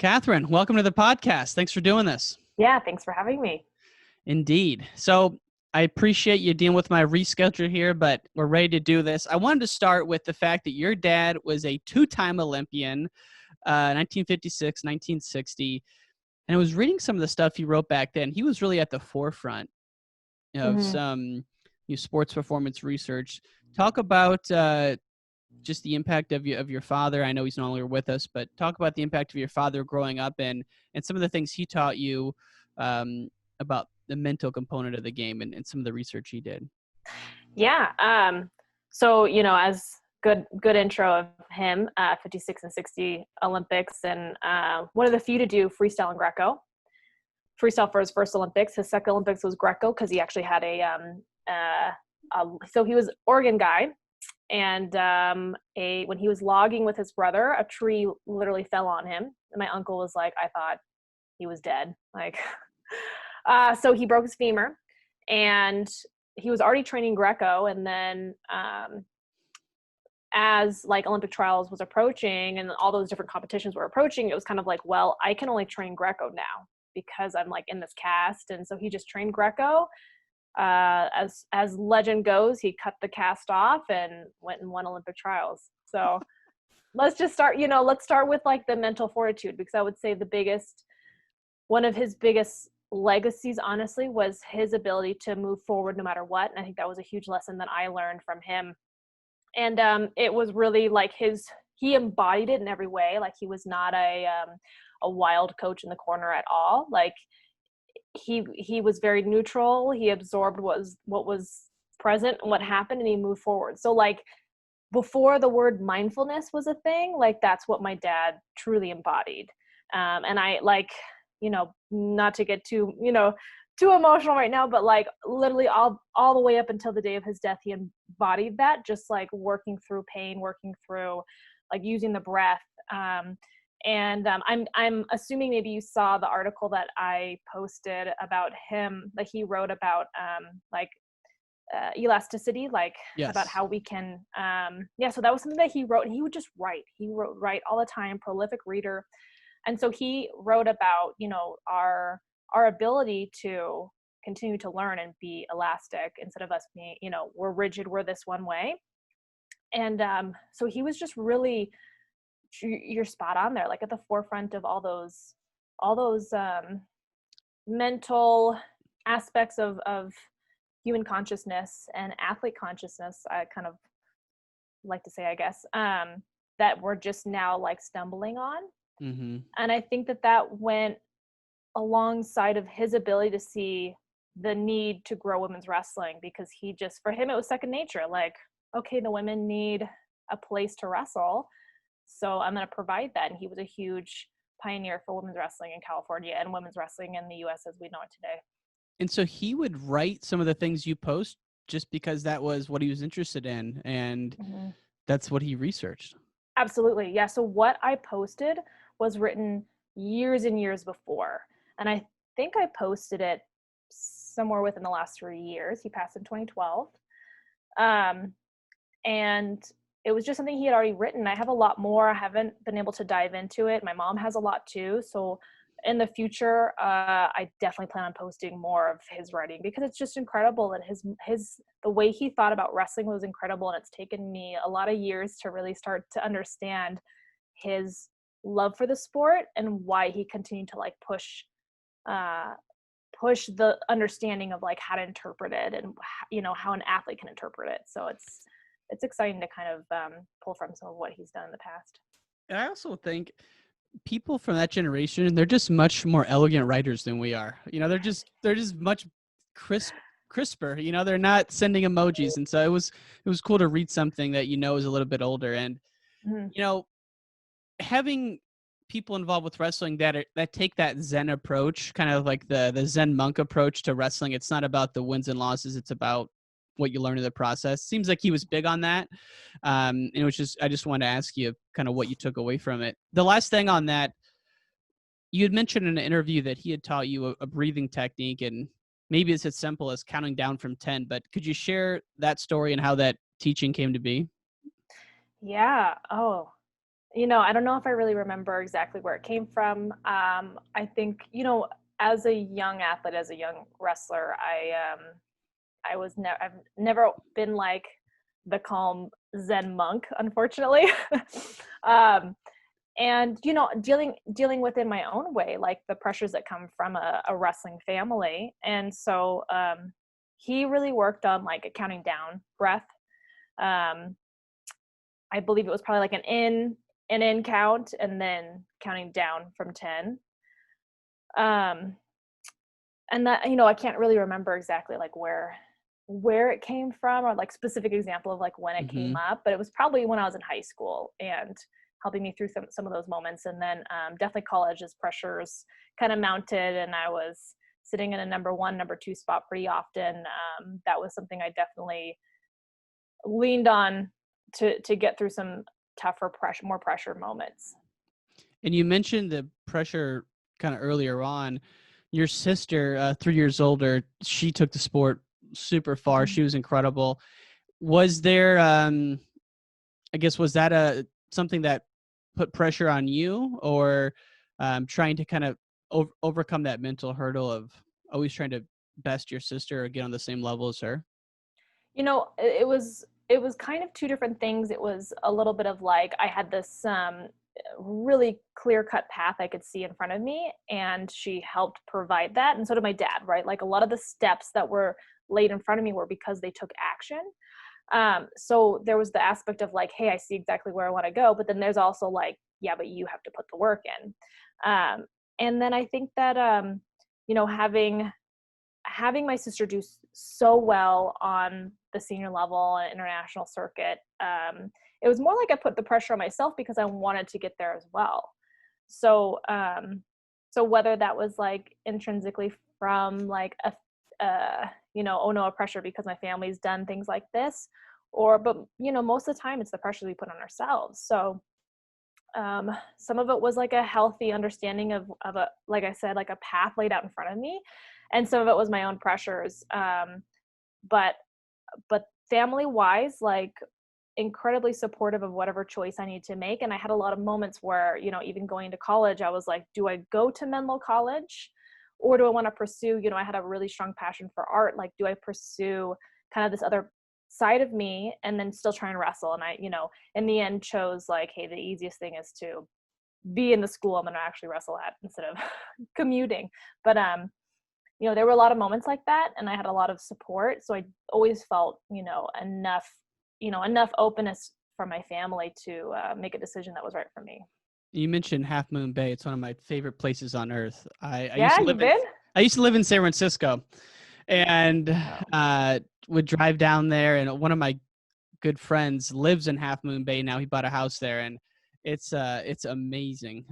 Katherine, welcome to the podcast. Thanks for doing this. Yeah, thanks for having me. Indeed. So I appreciate you dealing with my reschedule here, but we're ready to do this. I wanted to start with the fact that your dad was a two-time Olympian, 1956, 1960. And I was reading some of the stuff he wrote back then. He was really at the forefront of some sports performance research. Talk about just the impact of your father. I know he's no longer with us, but talk about the impact of your father growing up and some of the things he taught you about the mental component of the game and some of the research he did. Yeah. So, as good intro of him, 56 and 60 Olympics, and one of the few to do freestyle and Greco. Freestyle for his first Olympics. His second Olympics was Greco because he actually had so he was Oregon guy. And when he was logging with his brother, a tree literally fell on him. And my uncle was like, I thought he was dead. So he broke his femur, and he was already training Greco. And then as Olympic trials was approaching and all those different competitions were approaching, it was kind of like, well, I can only train Greco now because I'm in this cast. And so he just trained Greco. As legend goes, he cut the cast off and went and won Olympic trials. So let's just start, let's start with the mental fortitude, because I would say one of his biggest legacies, honestly, was his ability to move forward no matter what. And I think that was a huge lesson that I learned from him. And it was really he embodied it in every way. He was not a wild coach in the corner at all. He was very neutral. He absorbed what was present and what happened, and he moved forward. So before the word mindfulness was a thing, that's what my dad truly embodied. And I not to get too emotional right now, but literally all the way up until the day of his death, he embodied that, just working through pain, working through using the breath. And I'm assuming maybe you saw the article that I posted about him, that he wrote about elasticity, Yes. About how we can, so that was something that he wrote, and he would just write. He wrote all the time, prolific reader. And so he wrote about, our ability to continue to learn and be elastic instead of us being, we're rigid, we're this one way. And so he was just really, you're spot on there, at the forefront of all those mental aspects of human consciousness and athlete consciousness, I kind of like to say, I guess, that we're just now stumbling on. Mm-hmm. And I think that went alongside of his ability to see the need to grow women's wrestling, because for him, it was second nature. Okay, the women need a place to wrestle, so I'm going to provide that. And he was a huge pioneer for women's wrestling in California and women's wrestling in the U.S. as we know it today. And so he would write some of the things you post just because that was what he was interested in, and that's what he researched. Absolutely. Yeah. So what I posted was written years and years before. And I think I posted it somewhere within the last 3 years. He passed in 2012. And it was just something he had already written. I have a lot more. I haven't been able to dive into it. My mom has a lot too. So in the future, I definitely plan on posting more of his writing, because it's just incredible. And the way he thought about wrestling was incredible. And it's taken me a lot of years to really start to understand his love for the sport and why he continued to push the understanding of how to interpret it, and how an athlete can interpret it. So it's exciting to kind of pull from some of what he's done in the past. And I also think people from that generation, they're just much more elegant writers than we are. They're just much crisper. They're not sending emojis, and so it was cool to read something that is a little bit older. And having people involved with wrestling that take that Zen approach, kind of like the Zen monk approach to wrestling. It's not about the wins and losses; it's about what you learn in the process. Seems like he was big on that. And it was I just wanted to ask you kind of what you took away from it. The last thing on that, you had mentioned in an interview that he had taught you a breathing technique, and maybe it's as simple as counting down from 10, but could you share that story and how that teaching came to be? Yeah. Oh, I don't know if I really remember exactly where it came from. I think, as a young athlete, as a young wrestler, I've never been like the calm Zen monk, unfortunately. um, and dealing within my own way, like the pressures that come from a wrestling family. And so he really worked on like a counting down breath. um, I believe it was probably like an in count and then counting down from 10. um, and that, I can't really remember exactly like where it came from, or like specific example of like when it came up, but it was probably when I was in high school and helping me through some of those moments. And then definitely college, as pressures kind of mounted and I was sitting in a number one, number two spot pretty often. That was something I definitely leaned on to get through some tougher more pressure moments. And you mentioned the pressure kind of earlier on. Your sister, 3 years older, she took the sport super far. Mm-hmm. She was incredible. Was there, I guess, was that something that put pressure on you, or trying to kind of overcome that mental hurdle of always trying to best your sister or get on the same level as her? It was kind of two different things. It was a little bit of like I had this really clear cut path I could see in front of me, and she helped provide that, and so did my dad, right? Like a lot of the steps that were laid in front of me were because they took action. So there was the aspect of like, hey, I see exactly where I want to go, but then there's also like, yeah, but you have to put the work in. And then I think that having my sister do so well on the senior level and international circuit, it was more like I put the pressure on myself because I wanted to get there as well. So, so whether that was like intrinsically from like oh no, a pressure because my family's done things like this, but most of the time it's the pressure we put on ourselves. So, some of it was like a healthy understanding of a, like I said, like a path laid out in front of me, and some of it was my own pressures. But family wise, like incredibly supportive of whatever choice I need to make. And I had a lot of moments where, even going to college, I was like, do I go to Menlo College, or do I want to pursue, I had a really strong passion for art. Like, do I pursue kind of this other side of me and then still try and wrestle? And I, in the end chose like, hey, the easiest thing is to be in the school I'm going to actually wrestle at instead of commuting. But, there were a lot of moments like that, and I had a lot of support. So I always felt, enough openness from my family to make a decision that was right for me. You mentioned Half Moon Bay. It's one of my favorite places on earth. I used Yeah, to you've live in been? I used to live in San Francisco, and Oh. would drive down there. And one of my good friends lives in Half Moon Bay now. He bought a house there, and it's amazing.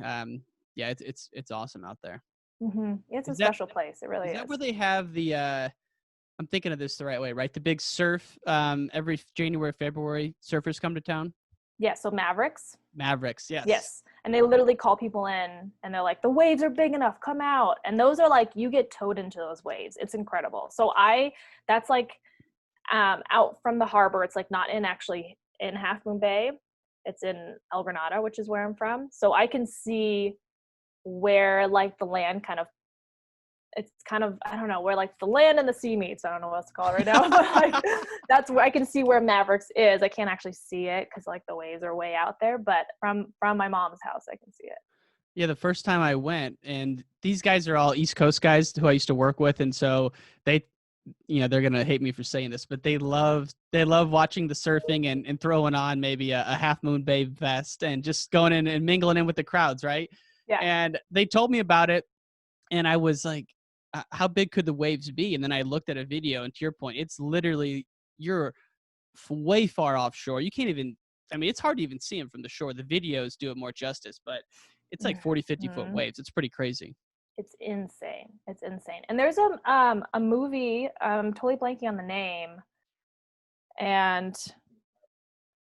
Yeah, it's awesome out there. Mm-hmm. It's a Is that special place. It really is that is. where they have the? I'm thinking of this the right way, right? The big surf. Every January, February, surfers come to town. Yeah, so Mavericks. Mavericks, yes. Yes. And they literally call people in and they're like, the waves are big enough, come out. And those are like, you get towed into those waves. It's incredible. So that's like out from the harbor. It's like not actually in Half Moon Bay. It's in El Granada, which is where I'm from. So I can see where like the land it's kind of, I don't know, where like the land and the sea meets. I don't know what else to call it right now, but like that's where I can see where Mavericks is. I can't actually see it because like the waves are way out there, but from my mom's house I can see it. Yeah, the first time I went, and these guys are all East Coast guys who I used to work with, and so they, they're gonna hate me for saying this, but they love watching the surfing and throwing on maybe a Half Moon Bay vest and just going in and mingling in with the crowds, right? Yeah. And they told me about it, and I was like, how big could the waves be? And then I looked at a video, and to your point, it's literally you're way far offshore. You can't even, I mean, it's hard to even see them from the shore. The videos do it more justice, but it's like 40, 50-foot Mhm. waves. It's pretty crazy. It's insane. It's insane. And there's a movie, totally blanking on the name, and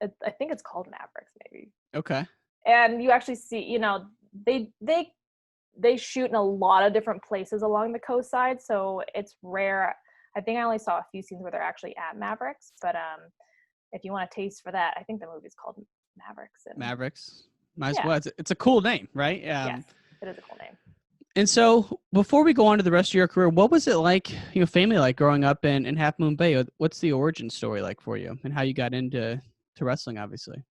I think it's called Mavericks maybe. Okay. And you actually see, they shoot in a lot of different places along the coast side, so it's rare. I think I only saw a few scenes where they're actually at Mavericks, but if you want a taste for that, I think the movie's called Mavericks. And Mavericks. Might as Yeah. well. It's a cool name, right? Yes, it is a cool name. And so before we go on to the rest of your career, what was it like, family like growing up in Half Moon Bay? What's the origin story like for you and how you got into wrestling, obviously?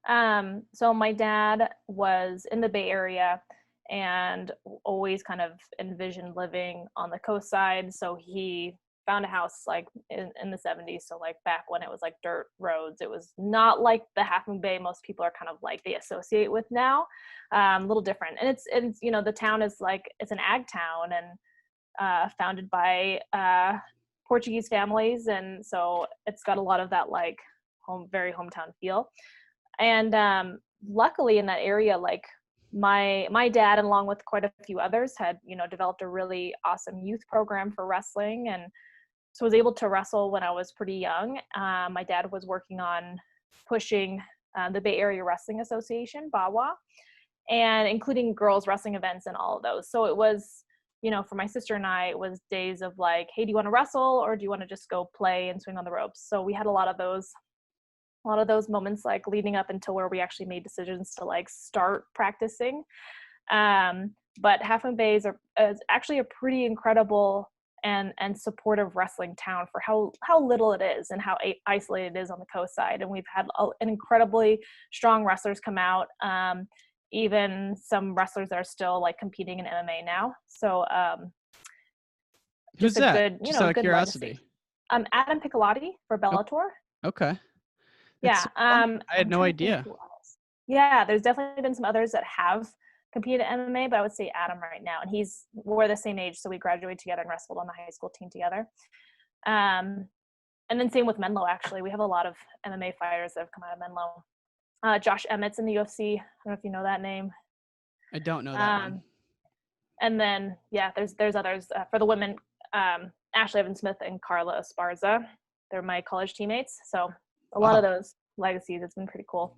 So my dad was in the Bay Area and always kind of envisioned living on the coast side. So he found a house like in the 70s. So like back when it was like dirt roads, it was not like the Half Moon Bay most people are kind of like they associate with now. A little different. And it's the town is like it's an ag town and founded by Portuguese families, and so it's got a lot of that like very hometown feel. And luckily in that area, like my dad, along with quite a few others, had developed a really awesome youth program for wrestling, and so I was able to wrestle when I was pretty young. My dad was working on pushing the Bay Area Wrestling Association, BAWA, and including girls wrestling events and all of those. So it was, for my sister and I, it was days of like, hey, do you want to wrestle or do you want to just go play and swing on the ropes? So we had a lot of those moments like leading up until where we actually made decisions to like start practicing. But Half Moon Bay is actually a pretty incredible and supportive wrestling town for how little it is and how isolated it is on the coast side. And we've had an incredibly strong wrestlers come out. Even some wrestlers that are still like competing in MMA now. So Who's just a that? good, Just out of good curiosity. legacy. Adam Piccolotti for Bellator. Okay. Yeah. So I had no idea. Yeah, there's definitely been some others that have competed in MMA, but I would say Adam right now. And we're the same age, so we graduated together and wrestled on the high school team together. And then same with Menlo, actually. We have a lot of MMA fighters that have come out of Menlo. Josh Emmett's in the UFC. I don't know if you know that name. I don't know that one. And then, yeah, there's others. For the women, Ashley Evans-Smith and Carla Esparza. They're my college teammates. So a lot of those legacies. It's been pretty cool.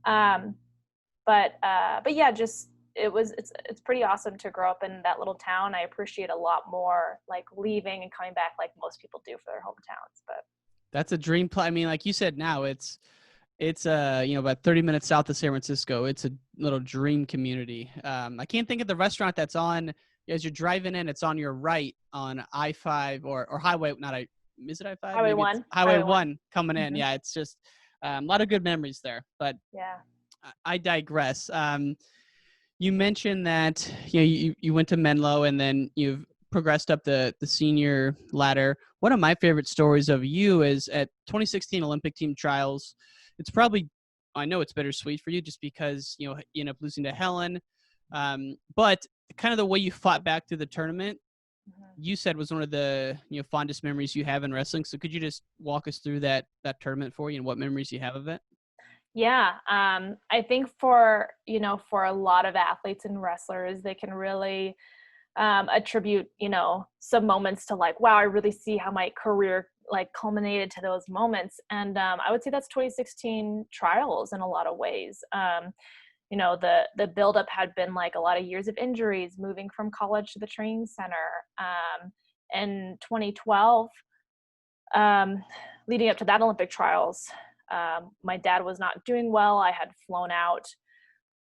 But yeah, just it's pretty awesome to grow up in that little town. I appreciate a lot more like leaving and coming back like most people do for their hometowns. But that's a dream play. I mean, like you said, now it's about 30 minutes south of San Francisco. It's a little dream community. I can't think of the restaurant that's on as you're driving in. It's on your right on I-5 or highway. Is it I-5? Highway 1. Highway 1 coming in. Mm-hmm. Yeah, it's just a lot of good memories there. But yeah, I digress. You mentioned that you went to Menlo and then you've progressed up the senior ladder. One of my favorite stories of you is at 2016 Olympic team trials. It's probably, I know it's bittersweet for you just because you end up losing to Helen, but kind of the way you fought back through the tournament, you said was one of the fondest memories you have in wrestling. So could you just walk us through that tournament for you and what memories you have of it? Yeah, I think for a lot of athletes and wrestlers, they can really attribute some moments to like, wow, I really see how my career like culminated to those moments. And I would say that's 2016 trials in a lot of ways. The buildup had been like a lot of years of injuries, moving from college to the training center. In 2012, leading up to that Olympic trials, my dad was not doing well. I had flown out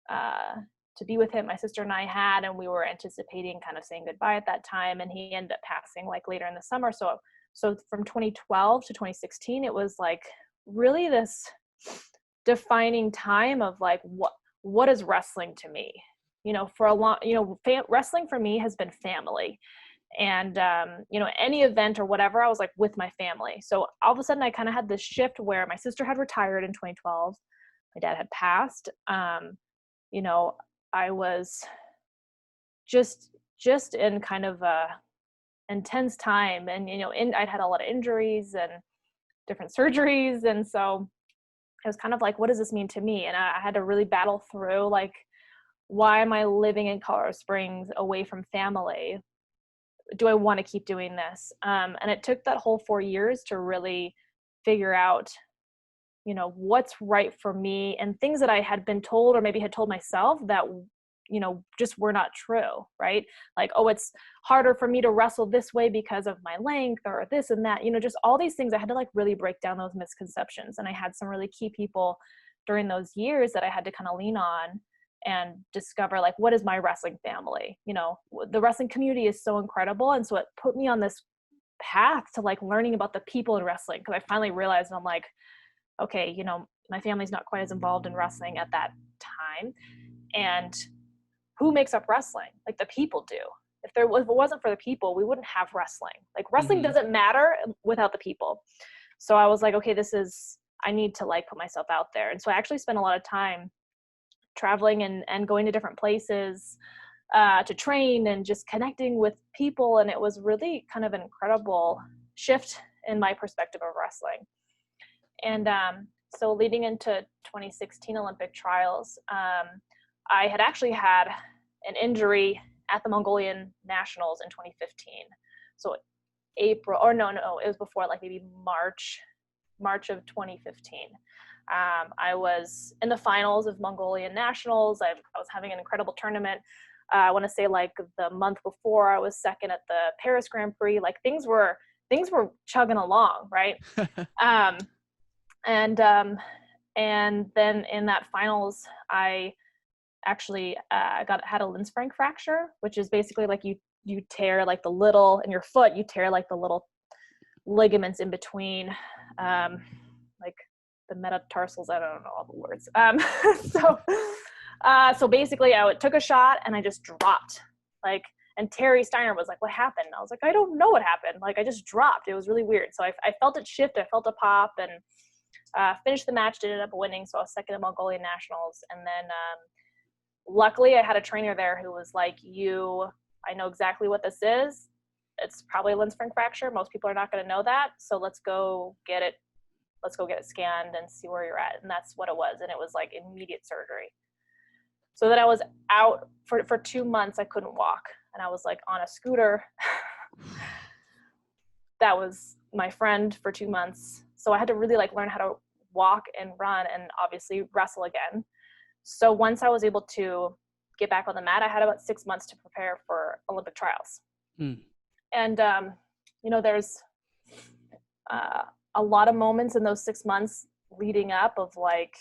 to be with him. My sister and I had, and we were anticipating kind of saying goodbye at that time. And he ended up passing like later in the summer. So from 2012 to 2016, it was like really this defining time of like, what is wrestling to me? For a long, wrestling for me has been family. And, any event or whatever, I was like with my family. So all of a sudden I kind of had this shift where my sister had retired in 2012. My dad had passed. I was just in kind of a intense time, and I'd had a lot of injuries and different surgeries, and so it was kind of like, what does this mean to me? And I had to really battle through like, why am I living in Colorado Springs away from family? Do I want to keep doing this? And it took that whole 4 years to really figure out what's right for me, and things that I had been told or maybe had told myself that just were not true, right? Like, oh, it's harder for me to wrestle this way because of my length or this and that, just all these things. I had to like really break down those misconceptions. And I had some really key people during those years that I had to kind of lean on and discover, like, what is my wrestling family? You know, the wrestling community is so incredible. And so it put me on this path to like learning about the people in wrestling. Cause I finally realized, and I'm like, okay, you know, my family's not quite as involved in wrestling at that time. And who makes up wrestling? Like, the people do. If it wasn't for the people, we wouldn't have wrestling. Like, wrestling doesn't matter without the people. So I was like, okay, I need to like put myself out there. And so I actually spent a lot of time traveling and going to different places to train and just connecting with people. And it was really kind of an incredible shift in my perspective of wrestling. And so leading into 2016 Olympic trials, I had actually had an injury at the Mongolian Nationals in 2015. So April, or no, it was before, like maybe March of 2015. I was in the finals of Mongolian Nationals. I was having an incredible tournament. I want to say like the month before, I was second at the Paris Grand Prix. Like, things were chugging along, right? And then in that finals, I actually had a Lindsfrank fracture, which is basically like you tear like the little, in your foot, you tear like the little ligaments in between, like the metatarsals. I don't know all the words. So basically I took a shot and I just dropped, like, and Terry Steiner was like, what happened? And I was like, I don't know what happened. Like, I just dropped. It was really weird. So I felt it shift. I felt a pop, and finished the match, ended up winning. So I was second at Mongolian Nationals. And then luckily I had a trainer there who was like, I know exactly what this is. It's probably a Lindsfrank fracture. Most people are not going to know that. So let's go get it scanned and see where you're at. And that's what it was. And it was like immediate surgery. So then I was out for 2 months. I couldn't walk. And I was like on a scooter. That was my friend for 2 months. So I had to really like learn how to walk and run and obviously wrestle again. So once I was able to get back on the mat, I had about 6 months to prepare for Olympic trials. And, you know, there's a lot of moments in those 6 months leading up of like,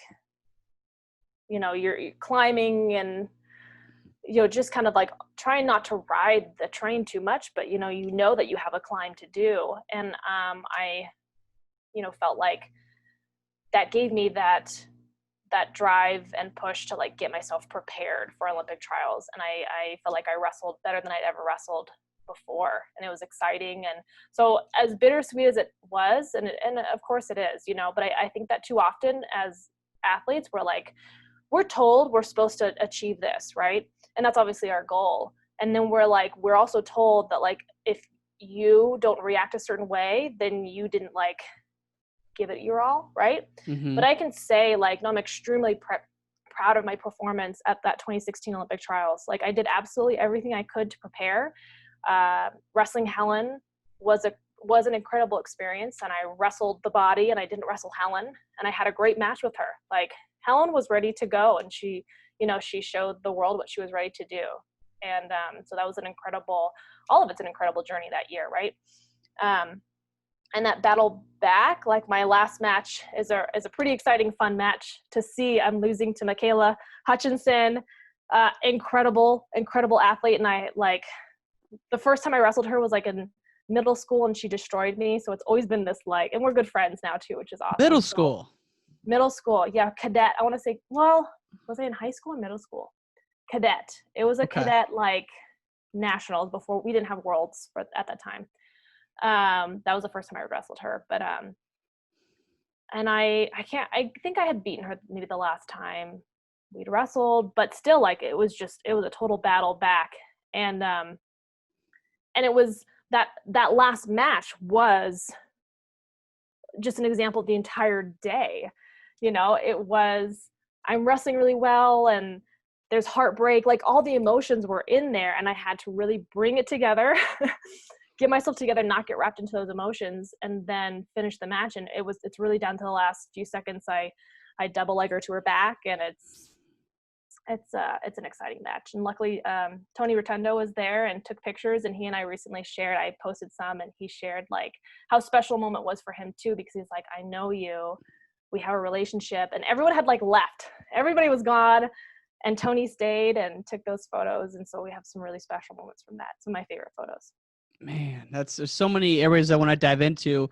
you know, you're climbing and, you know, just kind of like trying not to ride the train too much, but you know that you have a climb to do. And I, you know, felt like that gave me that drive and push to like get myself prepared for Olympic trials. And I felt like I wrestled better than I'd ever wrestled before, and it was exciting. And so as bittersweet as it was, and of course it is, you know, but I think that too often as athletes, we're told we're supposed to achieve this, right? And that's obviously our goal. And then we're also told that like, if you don't react a certain way, then you didn't like give it your all, right? But I can say like, no, I'm extremely proud of my performance at that 2016 Olympic trials. Like, I did absolutely everything I could to prepare. Wrestling Helen was an incredible experience, and I wrestled the body and I didn't wrestle Helen, and I had a great match with her. Like, Helen was ready to go, and she showed the world what she was ready to do. And so that was all of it's an incredible journey that year, right? And that battle back, like my last match is a pretty exciting, fun match to see. I'm losing to Michaela Hutchinson, incredible athlete. And I like, the first time I wrestled her was like in middle school, and she destroyed me. So it's always been this like, and we're good friends now too, which is awesome. Middle school. Yeah. Cadet. I want to say, well, was I in high school or middle school? Cadet. It was a cadet, like nationals before we didn't have worlds at that time. That was the first time I wrestled her, but, and I think I had beaten her maybe the last time we'd wrestled, but still like, it was a total battle back. And it was that last match was just an example of the entire day. You know, it was, I'm wrestling really well, and there's heartbreak, like all the emotions were in there, and I had to really bring it together, get myself together, not get wrapped into those emotions, and then finish the match. And it's really down to the last few seconds. I double leg her to her back, and it's an exciting match. And luckily, Tony Rotundo was there and took pictures, and he and I recently shared, I posted some, and he shared like how special a moment was for him too, because he's like, I know you, we have a relationship. And everyone had like left. Everybody was gone. And Tony stayed and took those photos. And so we have some really special moments from that. Some of my favorite photos. Man, there's so many areas I want to dive into.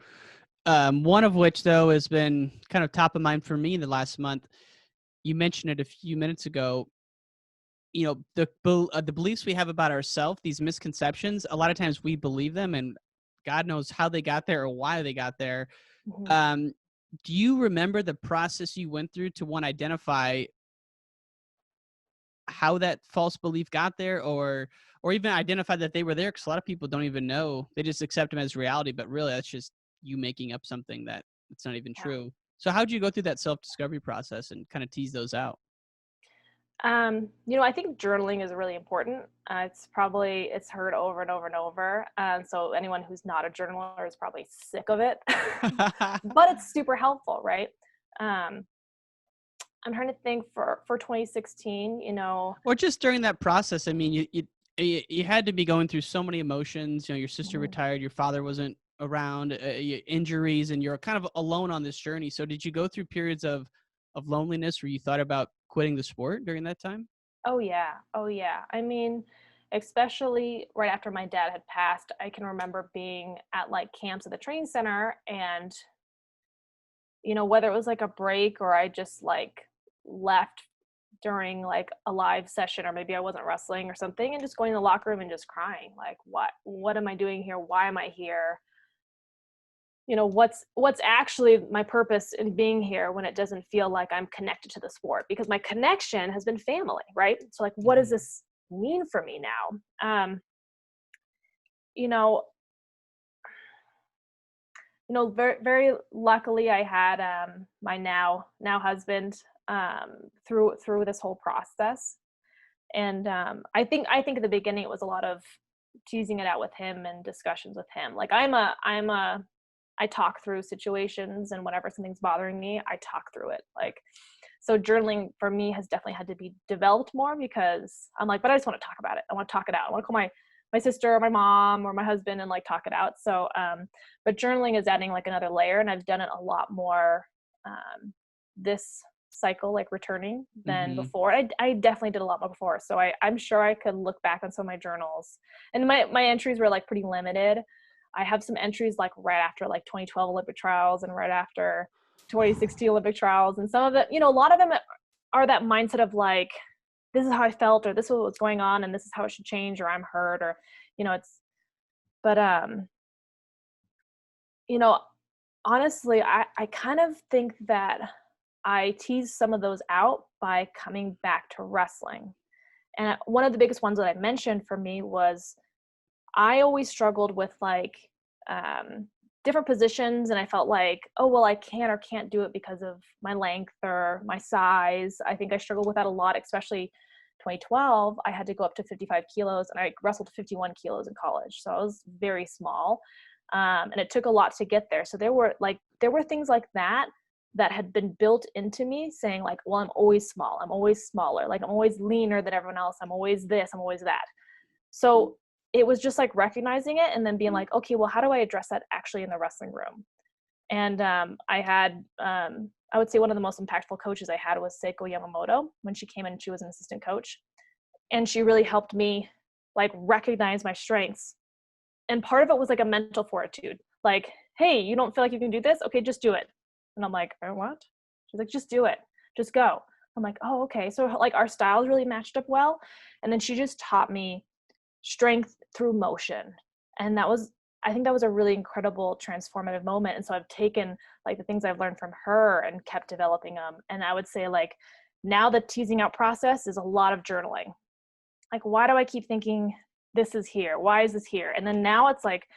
One of which, though, has been kind of top of mind for me in the last month. You mentioned it a few minutes ago. You know, the beliefs we have about ourselves, these misconceptions, a lot of times we believe them, and God knows how they got there or why they got there. Mm-hmm. Do you remember the process you went through to identify how that false belief got there, or even identify that they were there? Because a lot of people don't even know. They just accept them as reality, but really that's just you making up something that it's not even Yeah. true. So how'd you go through that self-discovery process and kind of tease those out? I think journaling is really important. It's heard over and over and over. So anyone who's not a journaler is probably sick of it, but it's super helpful, right? I'm trying to think for 2016, Or just during that process. I mean, you had to be going through so many emotions. You know, your sister retired, your father wasn't around, injuries, and you're kind of alone on this journey. So did you go through periods of loneliness where you thought about quitting the sport during that time? Oh yeah. Oh yeah. I mean, especially right after my dad had passed, I can remember being at like camps at the training center and, whether it was like a break or I just like left during like a live session, or maybe I wasn't wrestling or something, and just going to the locker room and just crying, like, what am I doing here? Why am I here? What's actually my purpose in being here when it doesn't feel like I'm connected to the sport, because my connection has been family, right? So like, what does this mean for me now? you know very, very luckily I had my now husband through this whole process. And I think at the beginning it was a lot of teasing it out with him and discussions with him. Like I talk through situations, and whenever something's bothering me, I talk through it. Like, so journaling for me has definitely had to be developed more, because I'm like, but I just want to talk about it. I want to talk it out. I want to call my sister or my mom or my husband and like talk it out. So, but journaling is adding like another layer, and I've done it a lot more this cycle, like returning, than before. I definitely did a lot more before. So I'm sure I could look back on some of my journals, and my entries were like pretty limited. I have some entries like right after like 2012 Olympic trials and right after 2016 Olympic trials. And some of it, a lot of them are that mindset of like, this is how I felt, or this is what's going on, and this is how it should change, or I'm hurt, or, but, honestly, I kind of think that I teased some of those out by coming back to wrestling. And one of the biggest ones that I mentioned for me was I always struggled with like different positions, and I felt like, oh, well, I can or can't do it because of my length or my size. I think I struggled with that a lot, especially 2012. I had to go up to 55 kilos, and I wrestled 51 kilos in college. So I was very small. And it took a lot to get there. So there were things like that had been built into me, saying like, well, I'm always small. I'm always smaller. Like, I'm always leaner than everyone else. I'm always this, I'm always that. So it was just like recognizing it and then being like, okay, well, how do I address that actually in the wrestling room? And I had, I would say one of the most impactful coaches I had was Seiko Yamamoto. When she came in, she was an assistant coach, and she really helped me like recognize my strengths. And part of it was like a mental fortitude. Like, hey, you don't feel like you can do this? Okay, just do it. And I'm like, oh, what? She's like, just do it. Just go. I'm like, oh, okay. So like our styles really matched up well. And then she just taught me strength through motion. And I think that was a really incredible transformative moment. And so I've taken like the things I've learned from her and kept developing them. And I would say like now the teasing out process is a lot of journaling. Like, why do I keep thinking this is here? Why is this here? And then now it's like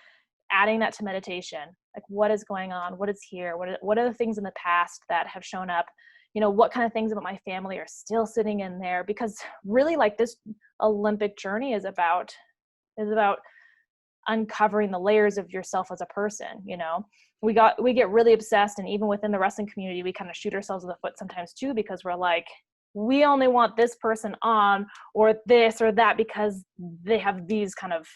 adding that to meditation. Like, what is going on? What is here? What are the things in the past that have shown up? What kind of things about my family are still sitting in there? Because really like this Olympic journey is about uncovering the layers of yourself as a person. We get really obsessed, and even within the wrestling community, we kind of shoot ourselves in the foot sometimes too, because we're like, we only want this person on, or this or that, because they have these kind of,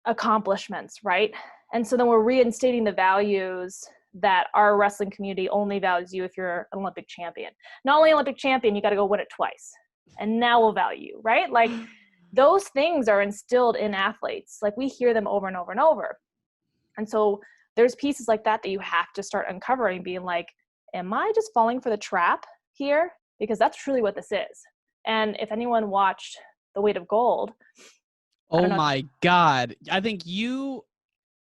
accomplishments, right? And so then we're reinstating the values that our wrestling community only values you if you're an Olympic champion. Not only Olympic champion, you got to go win it twice. And now we'll value you, right? Like those things are instilled in athletes. Like we hear them over and over and over. And so there's pieces like that you have to start uncovering, being like, am I just falling for the trap here? Because that's truly what this is. And if anyone watched The Weight of Gold. Oh my God. I think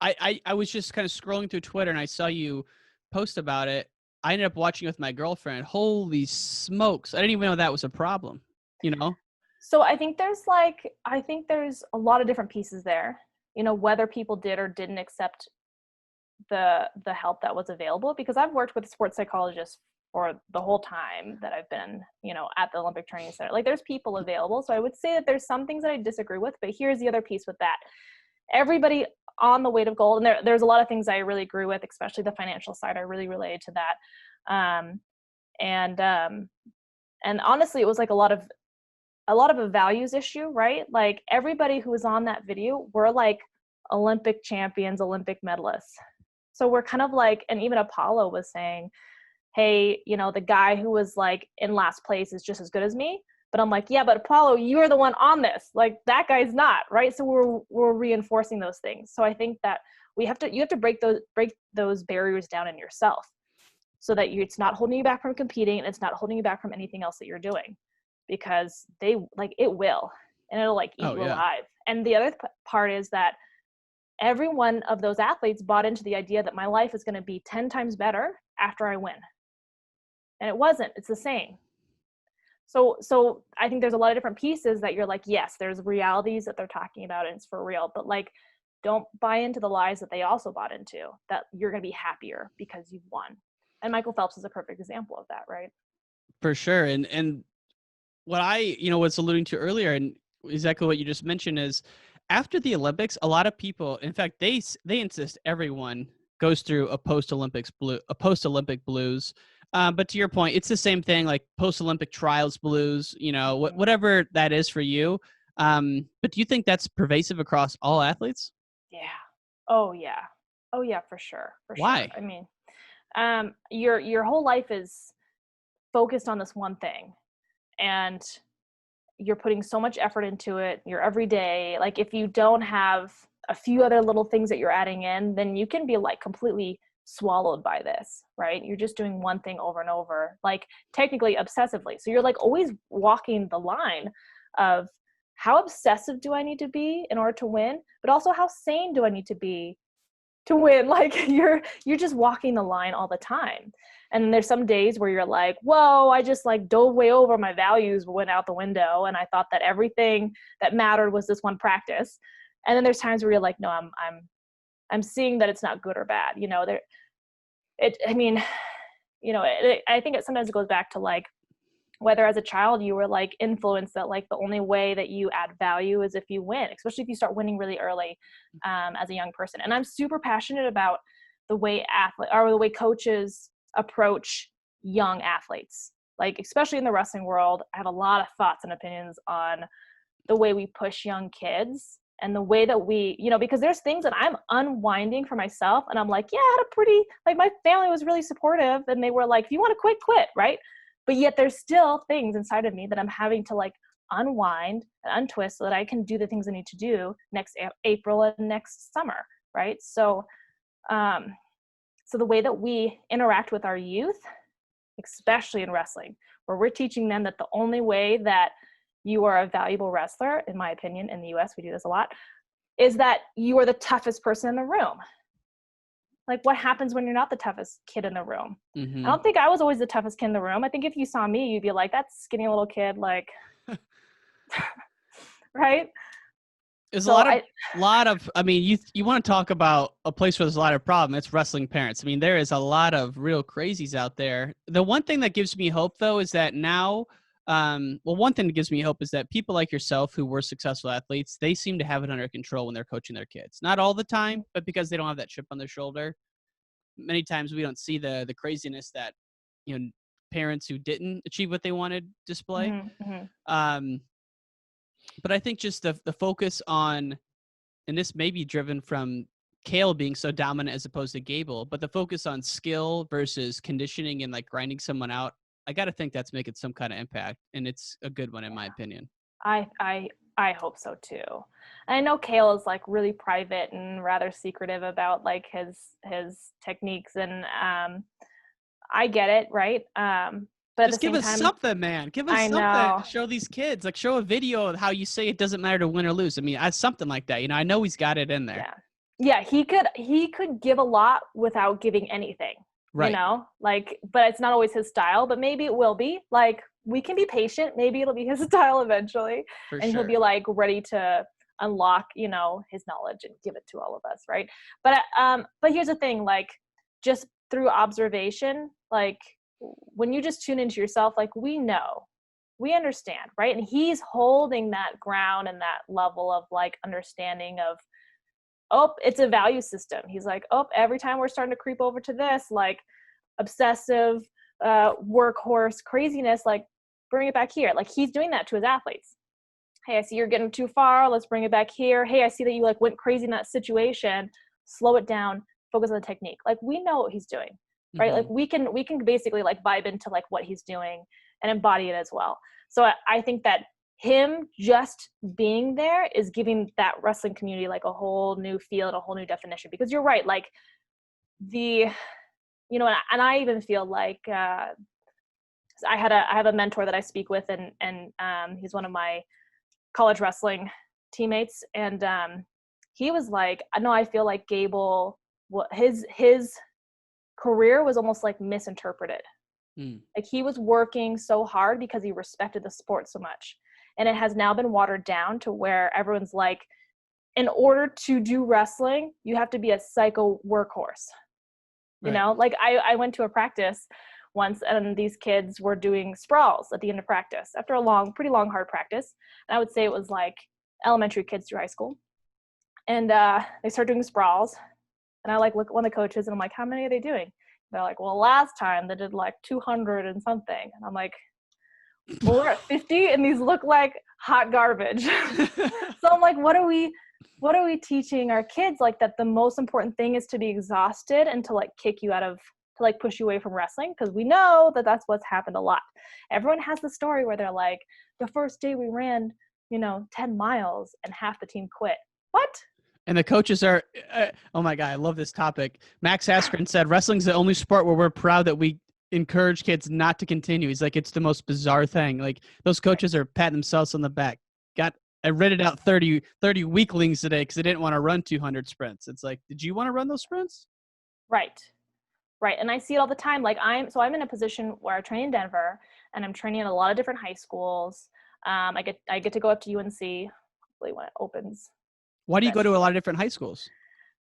I was just kind of scrolling through Twitter and I saw you post about it. I ended up watching it with my girlfriend. Holy smokes. I didn't even know that was a problem, you know? So I think there's a lot of different pieces there, you know, whether people did or didn't accept the help that was available, because I've worked with sports psychologists for the whole time that I've been, you know, at the Olympic Training Center. Like there's people available. So I would say that there's some things that I disagree with, but here's the other piece with that. Everybody on The Weight of Gold, and there's a lot of things I really agree with, especially the financial side. I really related to that. And honestly, it was like a lot of a values issue, right? Like everybody who was on that video were like Olympic champions, Olympic medalists. So we're kind of like, and even Apollo was saying, hey, you know, the guy who was like in last place is just as good as me. But I'm like, yeah, but Apollo, you're the one on this. Like that guy's not, right? So we're reinforcing those things. So I think that you have to break those barriers down in yourself, so that it's not holding you back from competing, and it's not holding you back from anything else that you're doing, because it will, and it'll like eat you alive. And the other part is that every one of those athletes bought into the idea that my life is going to be 10 times better after I win. And it wasn't. It's the same. So I think there's a lot of different pieces that you're like, yes, there's realities that they're talking about and it's for real, but like, don't buy into the lies that they also bought into, that you're going to be happier because you've won. And Michael Phelps is a perfect example of that, right? For sure. And what I, you know, was alluding to earlier, and exactly what you just mentioned, is after the Olympics, a lot of people, in fact, they insist everyone goes through a post-Olympic blues. But to your point, it's the same thing, like post-Olympic trials blues, you know, whatever that is for you. But do you think that's pervasive across all athletes? Yeah. Oh yeah, for sure. Why? I mean, your whole life is focused on this one thing, and you're putting so much effort into it. You're every day. Like if you don't have a few other little things that you're adding in, then you can be like completely swallowed by this, right? You're just doing one thing over and over, like technically obsessively. So you're like always walking the line of how obsessive do I need to be in order to win, but also how sane do I need to be to win? Like you're just walking the line all the time. And there's some days where you're like, whoa, I just like dove way over, my values went out the window, and I thought that everything that mattered was this one practice. And then there's times where you're like, no, I'm seeing that it's not good or bad, you know. I think it sometimes goes back to like whether as a child you were like influenced that like the only way that you add value is if you win, especially if you start winning really early as a young person. And I'm super passionate about the way the way coaches approach young athletes, like especially in the wrestling world. I have a lot of thoughts and opinions on the way we push young kids and the way that we, you know, because there's things that I'm unwinding for myself, and I'm like, yeah, I had a pretty, like my family was really supportive, and they were like, if you want to quit, right? But yet there's still things inside of me that I'm having to like unwind and untwist so that I can do the things I need to do next April and next summer, right? So the way that we interact with our youth, especially in wrestling, where we're teaching them that the only way that you are a valuable wrestler, in my opinion, in the US, we do this a lot, is that you are the toughest person in the room. Like what happens when you're not the toughest kid in the room? Mm-hmm. I don't think I was always the toughest kid in the room. I think if you saw me, you'd be like, that skinny little kid, like, right? There's a lot of, I mean, you want to talk about a place where there's a lot of problem. It's wrestling parents. I mean, there is a lot of real crazies out there. The one thing that gives me hope though, is that now, one thing that gives me hope is that people like yourself who were successful athletes, they seem to have it under control when they're coaching their kids. Not all the time, but because they don't have that chip on their shoulder. Many times we don't see the craziness that, you know, parents who didn't achieve what they wanted display. Mm-hmm. But I think just the focus on, and this may be driven from Kaleb being so dominant as opposed to Gable, but the focus on skill versus conditioning and like grinding someone out, I got to think that's making some kind of impact, and it's a good one in my opinion. I hope so too. And I know Kale is like really private and rather secretive about like his techniques, and I get it, right? But Just at the give same us time, something, man. Give us I something know. to show these kids. Like, show a video of how you say it doesn't matter to win or lose. I mean, something like that. You know, I know he's got it in there. Yeah. Yeah, he could give a lot without giving anything. You Right. know? Like, but it's not always his style, but maybe it will be. Like, we can be patient. Maybe it'll be his style eventually. For And he'll sure. be like ready to unlock, his knowledge and give it to all of us, right? But here's the thing, like, just through observation, like when you just tune into yourself, like, we understand, right? And he's holding that ground and that level of like understanding of, oh, it's a value system. He's like, oh, every time we're starting to creep over to this, like, obsessive workhorse craziness, like, bring it back here. Like, he's doing that to his athletes. Hey, I see you're getting too far. Let's bring it back here. Hey, I see that you like went crazy in that situation. Slow it down. Focus on the technique. Like, we know what he's doing, right? Mm-hmm. Like, we can basically like vibe into like what he's doing and embody it as well. So I think that him just being there is giving that wrestling community like a whole new feel and a whole new definition, because you're right, like the and I even feel like I have a mentor that I speak with, and he's one of my college wrestling teammates, and he was like, no, I feel like Gable, his career was almost like misinterpreted. Like, he was working so hard because he respected the sport so much. And it has now been watered down to where everyone's like, in order to do wrestling, you have to be a psycho workhorse. You Right. know, like I went to a practice once, and these kids were doing sprawls at the end of practice after a pretty long, hard practice. And I would say it was like elementary kids through high school. And they start doing sprawls. And I like look at one of the coaches and I'm like, how many are they doing? They're like, well, last time they did like 200 and something. And I'm like, well, we're at 50 and these look like hot garbage. So I'm like, what are we teaching our kids? Like, that the most important thing is to be exhausted and to like kick you out of, to like push you away from wrestling, because we know that that's what's happened a lot. Everyone has the story where they're like, the first day we ran 10 miles and half the team quit. What? And the coaches are, oh my God, I love this topic. Max Askren said, wrestling's the only sport where we're proud that we encourage kids not to continue. He's like, it's the most bizarre thing. Like, those coaches are patting themselves on the back. I read it out 30 weaklings today because they didn't want to run 200 sprints. It's like, did you want to run those sprints? Right. And I see it all the time. Like, I'm in a position where I train in Denver, and I'm training in a lot of different high schools. I get to go up to UNC, hopefully when it opens. Why do you go to a lot of different high schools?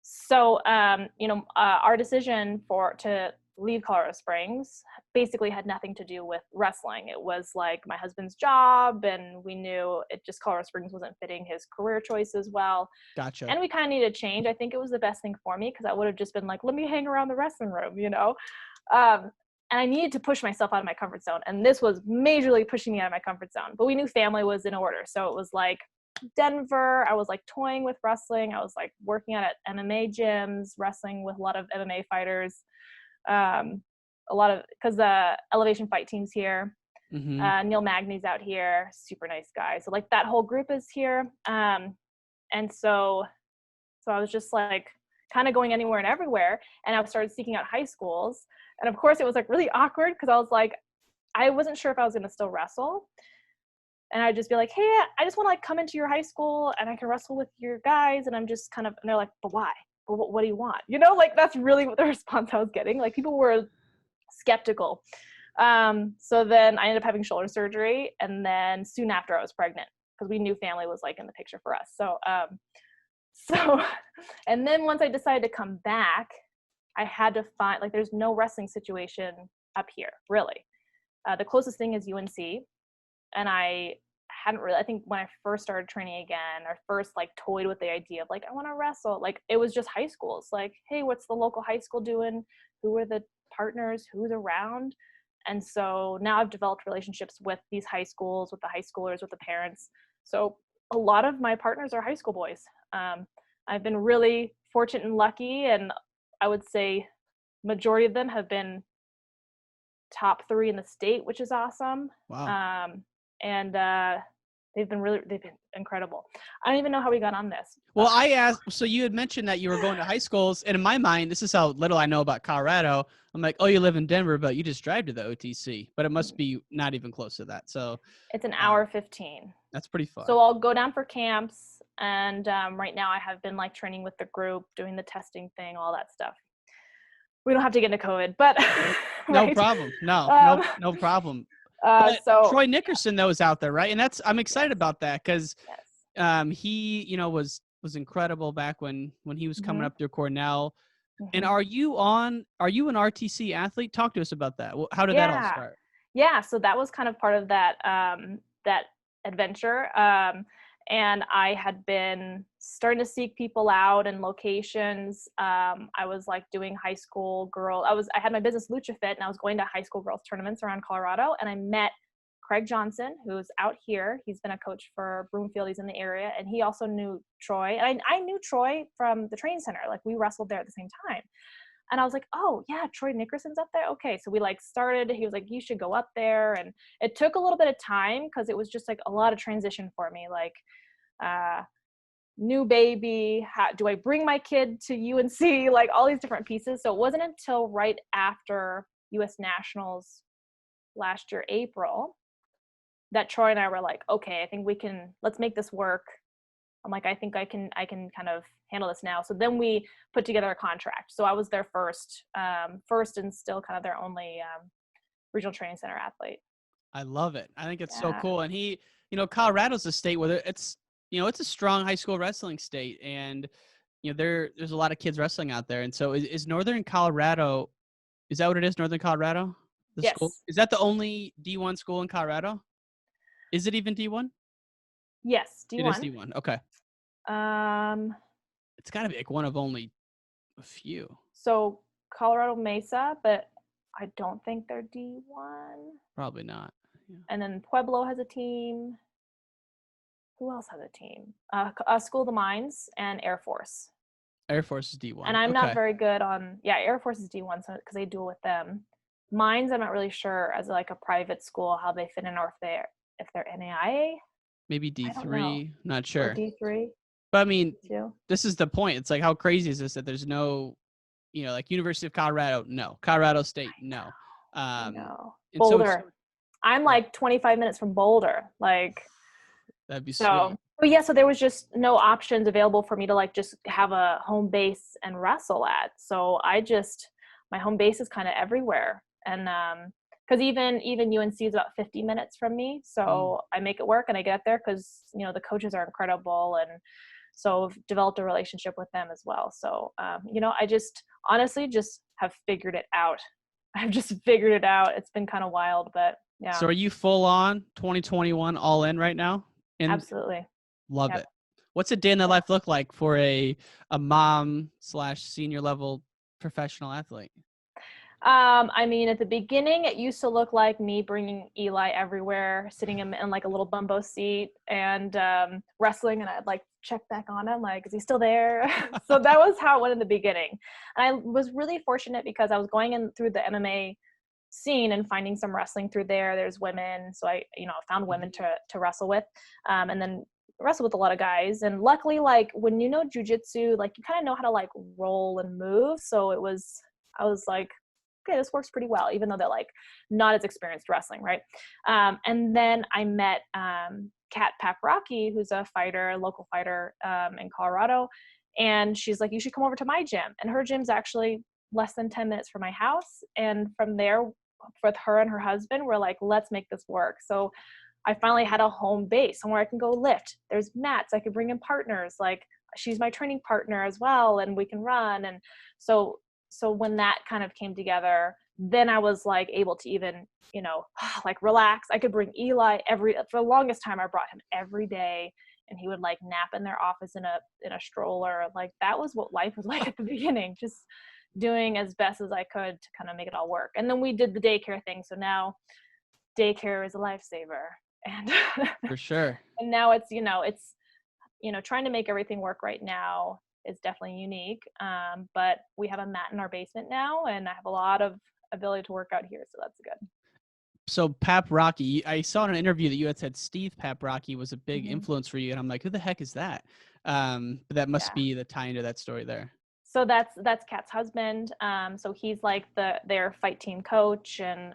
So, our decision to leave Colorado Springs basically had nothing to do with wrestling. It was like my husband's job, and we knew Colorado Springs wasn't fitting his career choices well. Gotcha. And we kind of needed a change. I think it was the best thing for me, because I would have just been like, let me hang around the wrestling room, And I needed to push myself out of my comfort zone. And this was majorly pushing me out of my comfort zone. But we knew family was in order. So it was like Denver. I was like toying with wrestling. I was like working out at MMA gyms, wrestling with a lot of MMA fighters. Because the elevation fight team's here. Mm-hmm. Neil Magny's out here, super nice guy. So like that whole group is here. And so I was just like kind of going anywhere and everywhere. And I started seeking out high schools. And of course it was like really awkward, because I was like, I wasn't sure if I was going to still wrestle. And I'd just be like, hey, I just want to like come into your high school and I can wrestle with your guys. And I'm just kind of, and they're like, but why? But what do you want? Like, that's really what the response I was getting. Like, people were skeptical. So then I ended up having shoulder surgery. And then soon after I was pregnant, because we knew family was like in the picture for us. So, and then once I decided to come back, I had to find, like, there's no wrestling situation up here, really. The closest thing is UNC. And I think when I first started training again, or first like toyed with the idea of like, I want to wrestle, like, it was just high schools. Like, hey, what's the local high school doing? Who are the partners? Who's around? And so now I've developed relationships with these high schools, with the high schoolers, with the parents. So a lot of my partners are high school boys. I've been really fortunate and lucky, and I would say majority of them have been top 3 in the state, which is awesome. Wow. And they've been incredible. I don't even know how we got on this. Well, I asked, so you had mentioned that you were going to high schools, and in my mind, this is how little I know about Colorado. I'm like, oh, you live in Denver, but you just drive to the OTC, but it must be not even close to that. So it's an hour 15. that's pretty far. So I'll go down for camps, and right now I have been like training with the group, doing the testing thing, all that stuff. We don't have to get into COVID, but no right? problem. No problem. But So Troy Nickerson though is out there, right? And I'm excited about that because he, was incredible back when he was coming up through Cornell. And are you an RTC athlete? Talk to us about that. How did that all start? Yeah, so that was kind of part of that that adventure. And I had been starting to seek people out and locations. I was like doing high school girl. I had my business LuchaFit, and I was going to high school girls tournaments around Colorado. And I met Craig Johnson, who's out here. He's been a coach for Broomfield. He's in the area, and he also knew Troy. And I knew Troy from the training center. Like we wrestled there at the same time. And I was like, oh yeah, Troy Nickerson's up there. Okay. So we like started, he was like, you should go up there. And it took a little bit of time because it was just like a lot of transition for me. Like, new baby, how do I bring my kid to UNC? Like all these different pieces. So it wasn't until right after US Nationals last year, April, that Troy and I were like, okay, I think let's make this work. I'm like, I think I can kind of handle this now. So then we put together a contract. So I was their first and still kind of their only regional training center athlete. I love it. I think it's so cool. And he, Colorado's a state where it's a strong high school wrestling state, and there's a lot of kids wrestling out there. And so is Northern Colorado, is that what it is? Northern Colorado? Yes. School? Is that the only D1 school in Colorado? Is it even D1? Yes, D1. It is D1. Okay. It's got to be like one of only a few. So Colorado Mesa, but I don't think they're D1. Probably not. Yeah. And then Pueblo has a team. Who else has a team? School of the Mines and Air Force. Air Force is D1. And I'm not very good on, Air Force is D1 because they duel with them. Mines, I'm not really sure as like a private school how they fit in, or if they're NAIA. Maybe D3. Not sure. Or D3. But I mean, this is the point. It's like, how crazy is this that there's no, like University of Colorado, no. Colorado State, no. No. Boulder. So I'm like 25 minutes from Boulder. Like, that'd be sweet. But yeah, so there was just no options available for me to like just have a home base and wrestle at. So my home base is kind of everywhere. And because even UNC is about 50 minutes from me. So I make it work and I get there because, the coaches are incredible. And so I've developed a relationship with them as well. So, I just honestly just have figured it out. I've just figured it out. It's been kind of wild, but yeah. So are you full on 2021 all in right now? Absolutely. Love it. What's a day in the life look like for a mom/senior level professional athlete? I mean, at the beginning, it used to look like me bringing Eli everywhere, sitting him in like a little bumbo seat and wrestling, and I'd like check back on him, like, is he still there? So that was how it went in the beginning. And I was really fortunate because I was going in through the MMA scene and finding some wrestling through there. There's women, so I, found women to wrestle with, and then wrestle with a lot of guys. And luckily, like when you know jujitsu, like you kind of know how to like roll and move. So I was like, okay, this works pretty well, even though they're like not as experienced wrestling, right? And then I met Kat Paprocki, who's a local fighter in Colorado, and she's like, you should come over to my gym. And her gym's actually less than 10 minutes from my house. And from there, with her and her husband, we're like, let's make this work. So I finally had a home base, somewhere I can go lift. There's mats, I could bring in partners. Like she's my training partner as well, and we can run. And so when that kind of came together, then I was like able to even, like relax. I could bring Eli for the longest time. I brought him every day, and he would like nap in their office in a stroller. Like that was what life was like at the beginning, just doing as best as I could to kind of make it all work. And then we did the daycare thing. So now daycare is a lifesaver. And for sure. And now it's trying to make everything work right now. is definitely unique. But we have a mat in our basement now, and I have a lot of ability to work out here, so that's good. So Pap Rocky, I saw in an interview that you had said Steve Pap Rocky was a big Mhm. influence for you, and I'm like, who the heck is that? But that must Yeah. be the tie into that story there. So that's Kat's husband. So he's like their fight team coach, and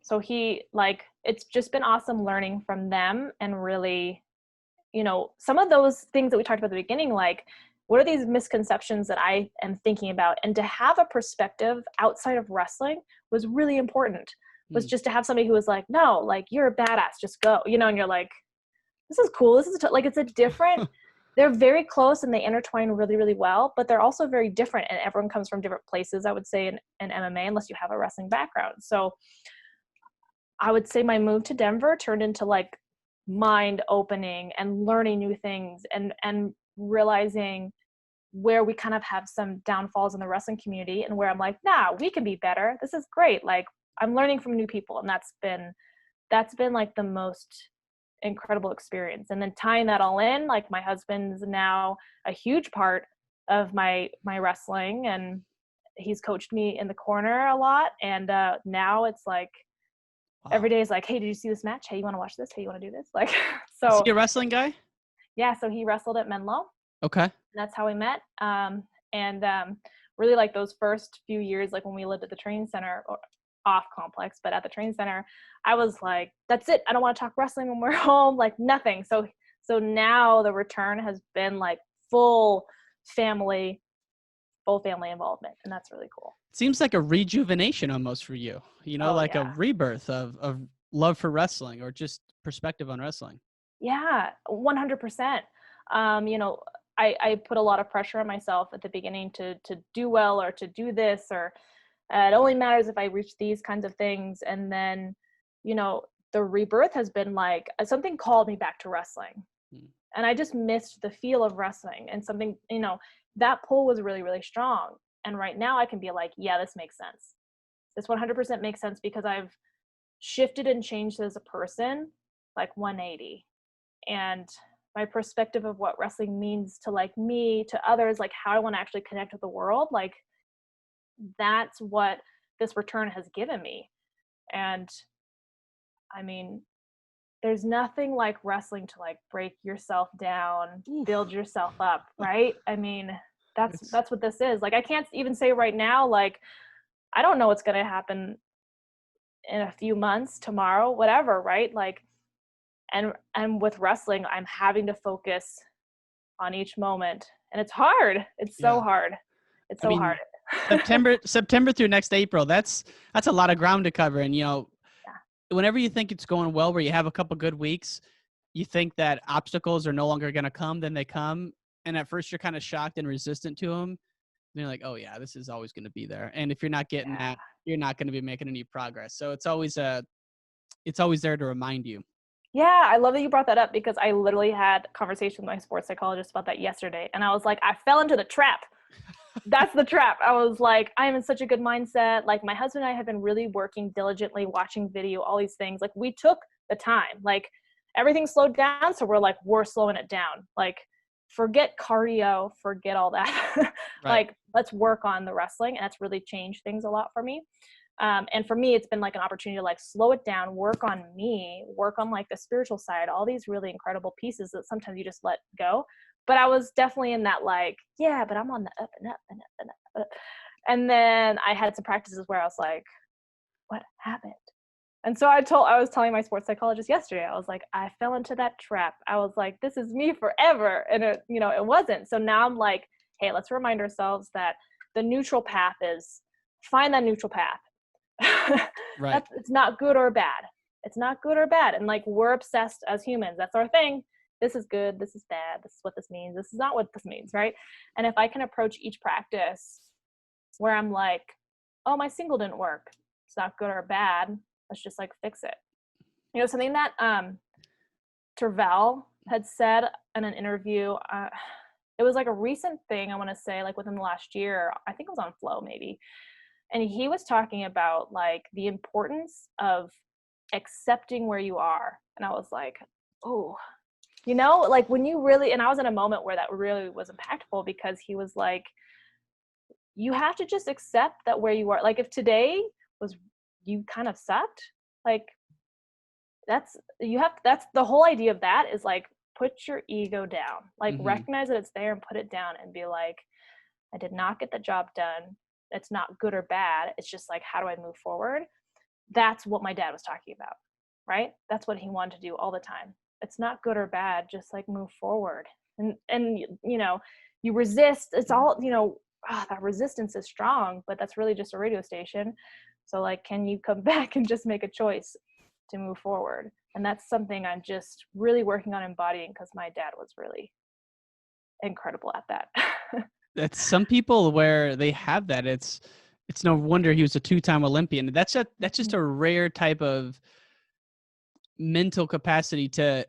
so he like it's just been awesome learning from them, and really, some of those things that we talked about at the beginning, like what are these misconceptions that I am thinking about, and to have a perspective outside of wrestling was really important. Was Hmm. just to have somebody who was like, no, like you're a badass, just go, and you're like, this is cool. This is like it's a different. They're very close and they intertwine really, really well, but they're also very different, and everyone comes from different places, I would say, in MMA, unless you have a wrestling background. So I would say my move to Denver turned into like mind opening and learning new things, and realizing where we kind of have some downfalls in the wrestling community, and where I'm like, nah, we can be better. This is great. Like I'm learning from new people, and that's been like the most incredible experience. And then tying that all in, like my husband's now a huge part of my wrestling, and he's coached me in the corner a lot. And now it's like every Wow. day is like, hey, did you see this match? Hey, you want to watch this? Hey, you want to do this? Like, Is so he a wrestling guy? yeah, so he wrestled at Menlo. Okay. That's how we met. And really like those first few years, like when we lived at the training center, or off complex, but at the training center, I was like, that's it. I don't want to talk wrestling when we're home, like nothing. So now the return has been like full family, full family involvement. And that's really cool. Seems like a rejuvenation almost for you, Oh like a yeah. rebirth of love for wrestling or just perspective on wrestling. Yeah, 100%. You know, I put a lot of pressure on myself at the beginning to do well, or to do this, or it only matters if I reach these kinds of things. And then, you know, the rebirth has been like something called me back to wrestling. Hmm. And I just missed the feel of wrestling, and something, that pull was really, really strong. And right now I can be like, yeah, this makes sense. This 100% makes sense, because I've shifted and changed as a person, like 180. And my perspective of what wrestling means to like me, to others, like how I want to actually connect with the world, like that's what this return has given me. And I mean, there's nothing like wrestling to like break yourself down, build Oof. yourself up, right? I mean, that's It's that's what this is. Like I can't even say right now, like I don't know what's going to happen in a few months, tomorrow, whatever, right? Like and with wrestling, I'm having to focus on each moment, and it's hard. It's so yeah. hard. It's I so hard. mean, September through next April. That's a lot of ground to cover. And Yeah. whenever you think it's going well, where you have a couple good weeks, you think that obstacles are no longer going to come, then they come, and at first you're kind of shocked and resistant to them. And you're like, oh yeah, this is always going to be there. And if you're not getting Yeah. that, you're not going to be making any progress. So it's always there to remind you. Yeah, I love that you brought that up, because I literally had a conversation with my sports psychologist about that yesterday, and I was like, I fell into the trap. That's the trap. I was like, I am in such a good mindset. Like my husband and I have been really working diligently, watching video, all these things. Like we took the time. Like everything slowed down, so we're slowing it down. Like forget cardio, forget all that. Right. Like let's work on the wrestling, and that's really changed things a lot for me. And for me, it's been like an opportunity to like slow it down, work on me, work on like the spiritual side, all these really incredible pieces that sometimes you just let go. But I was definitely in that like, yeah, but I'm on the up and up and up and up. And up. And then I had some practices where I was like, what happened? And so I was telling my sports psychologist yesterday, I was like, I fell into that trap. I was like, this is me forever. And it wasn't. So now I'm like, hey, let's remind ourselves that the neutral path is find that neutral path. Right. It's not good or bad. It's not good or bad. And like we're obsessed as humans. That's our thing. This is good. This is bad. This is what this means. This is not what this means, right? And if I can approach each practice where I'm like, oh, my single didn't work. It's not good or bad. Let's just like fix it. Something that Tervel had said in an interview. It was like a recent thing, I want to say, like within the last year. I think it was on Flow maybe. And he was talking about like the importance of accepting where you are. And I was like, oh, You know, like when you really, and I was in a moment where that really was impactful because he was like, you have to just accept that where you are. Like if today was, you kind of sucked, like that's the whole idea of that is like, put your ego down, like recognize that it's there and put it down and be like, I did not get the job done. It's not good or bad. It's just like, how do I move forward? That's what my dad was talking about, right? That's what he wanted to do all the time. It's not good or bad, just like move forward. And you know, you resist, it's all, you know, that resistance is strong, but that's really just a radio station. So like, can you come back and just make a choice to move forward? And that's something I'm just really working on embodying because my dad was really incredible at that. That's some people where they have that. It's no wonder he was a 2-time Olympian. That's just a rare type of mental capacity to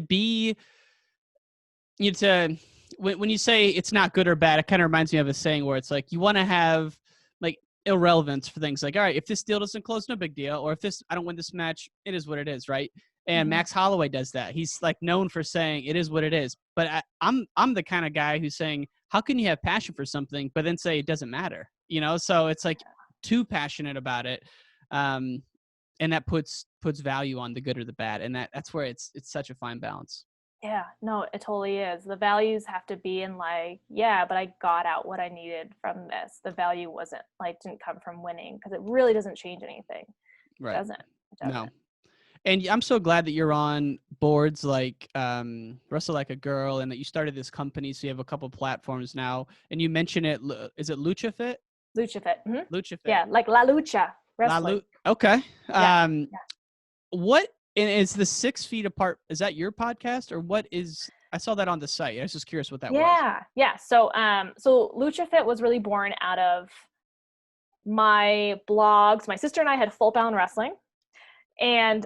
be, you know, to when you say it's not good or bad, it kind of reminds me of a saying where it's like, you want to have like irrelevance for things like, all right, if this deal doesn't close, no big deal. Or if I don't win this match, it is what it is. Right. And Max Holloway does that. He's like known for saying it is what it is. But I'm the kind of guy who's saying, how can you have passion for something, but then say it doesn't matter, you know? So it's like too passionate about it. And that puts value on the good or the bad. And that's where it's such a fine balance. Yeah, no, it totally is. The values have to be in like, yeah, but I got out what I needed from this. The value wasn't like, didn't come from winning because it really doesn't change anything. Right. It doesn't. No. And I'm so glad that you're on boards like Wrestle Like a Girl and that you started this company. So you have a couple platforms now. And you mentioned it. Is it LuchaFit? LuchaFit. LuchaFit. Yeah, like La Lucha wrestling. Okay. Yeah. What, and is the 6 feet apart? Is that your podcast or what is, I saw that on the site. I was just curious what that was. Yeah. So LuchaFit was really born out of my blogs. My sister and I had Full Bound Wrestling. And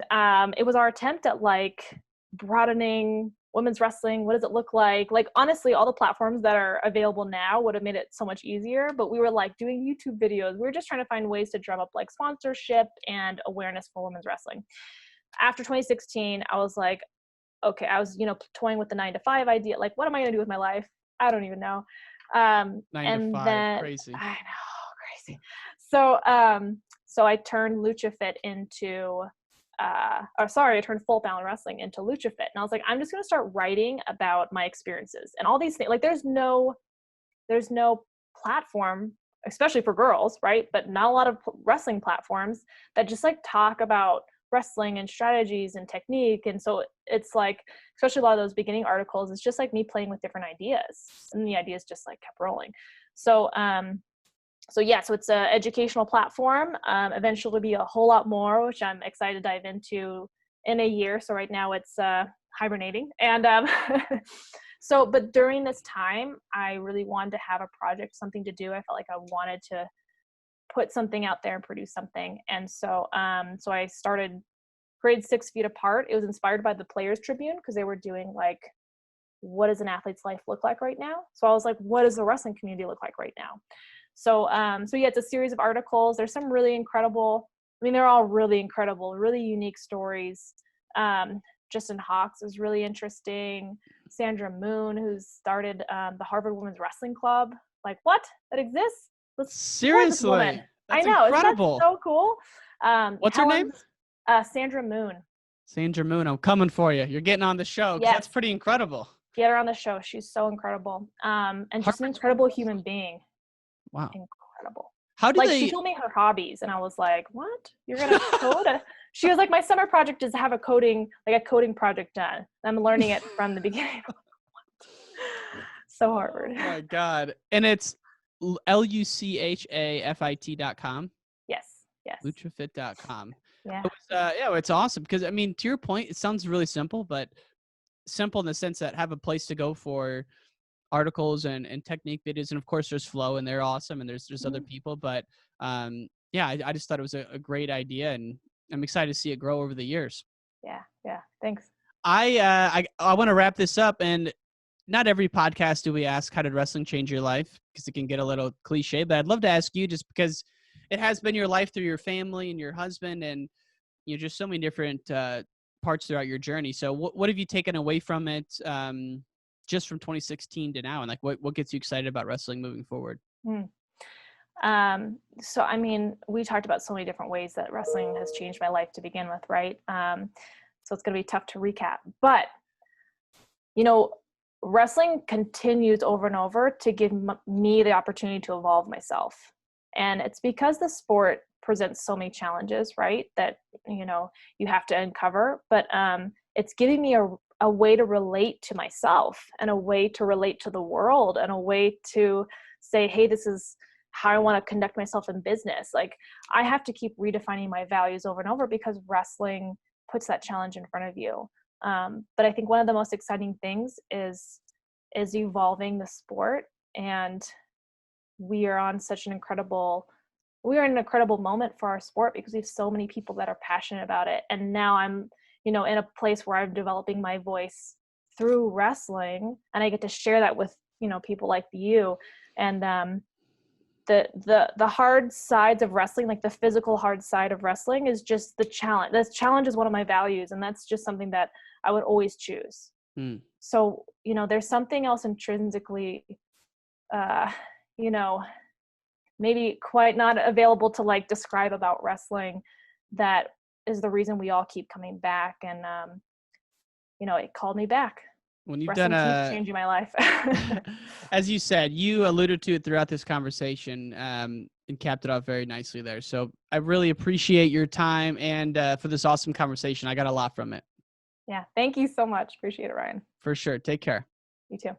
it was our attempt at like broadening women's wrestling. What does it look like? Like, honestly, all the platforms that are available now would have made it so much easier, but we were like doing YouTube videos. We were just trying to find ways to drum up like sponsorship and awareness for women's wrestling. After 2016, I was like, okay, I was, toying with the 9-to-5 idea. Like, what am I going to do with my life? I don't even know. 9 to 5, crazy. I know, crazy. So I turned LuchaFit into, I turned Full Bound Wrestling into LuchaFit. And I was like, I'm just going to start writing about my experiences and all these things. Like there's no platform, especially for girls, right? But not a lot of wrestling platforms that just like talk about wrestling and strategies and technique. And so it's like, especially a lot of those beginning articles, it's just like me playing with different ideas, and the ideas just like kept rolling. So it's an educational platform. Eventually it'll be a whole lot more, which I'm excited to dive into in a year. So right now it's hibernating. And but during this time, I really wanted to have a project, something to do. I felt like I wanted to put something out there and produce something. And so I started Grade 6 Feet Apart. It was inspired by the Players Tribune because they were doing like, what does an athlete's life look like right now? So I was like, what does the wrestling community look like right now? So it's a series of articles. There's some really incredible, they're all really incredible, really unique stories. Justin Hawks is really interesting. Sandra Moon, who started the Harvard Women's Wrestling Club. Like, what? That exists? Seriously? I know. Incredible. Isn't that so cool? What's her name? Sandra Moon. Sandra Moon. I'm coming for you. You're getting on the show. Yes. That's pretty incredible. Get her on the show. She's so incredible. And just an incredible human being. Wow. Incredible. How did she told me her hobbies and I was like, what? You're going to code? She was like, my summer project is to have a coding project done. I'm learning it from the beginning. So Harvard. Oh my God. And it's LuchaFit.com. Yes. LuchaFit.com. Yeah. It's awesome because to your point, it sounds really simple, but simple in the sense that have a place to go for articles and technique videos, and of course there's Flo and they're awesome, and there's other people, but I just thought it was a great idea, and I'm excited to see it grow over the years. Yeah. Thanks. I want to wrap this up, and not every podcast do we ask how did wrestling change your life, because it can get a little cliche, but I'd love to ask you, just because it has been your life through your family and your husband, and just so many different parts throughout your journey. So what have you taken away from it, just from 2016 to now? And like, what gets you excited about wrestling moving forward? So, I mean, we talked about so many different ways that wrestling has changed my life to begin with, right? So it's going to be tough to recap, but you know, wrestling continues over and over to give me the opportunity to evolve myself. And it's because the sport presents so many challenges, right? That, you know, you have to uncover, but it's giving me a way to relate to myself and a way to relate to the world and a way to say, hey, this is how I want to conduct myself in business. Like, I have to keep redefining my values over and over because wrestling puts that challenge in front of you. But I think one of the most exciting things is evolving the sport, and we are in an incredible moment for our sport because we have so many people that are passionate about it. And now I'm, you know, in a place where I'm developing my voice through wrestling, and I get to share that with, you know, people like you. And the hard sides of wrestling, like the physical hard side of wrestling, is just the challenge. This challenge is one of my values, and that's just something that I would always choose. So, you know, there's something else intrinsically, you know, maybe quite not available to like describe about wrestling, that is the reason we all keep coming back. And you know, it called me back. When you've wrestling done keeps changing my life. As you said, you alluded to it throughout this conversation, and capped it off very nicely there. So I really appreciate your time and for this awesome conversation. I got a lot from it. Yeah. Thank you so much. Appreciate it, Ryan. For sure. Take care. You too.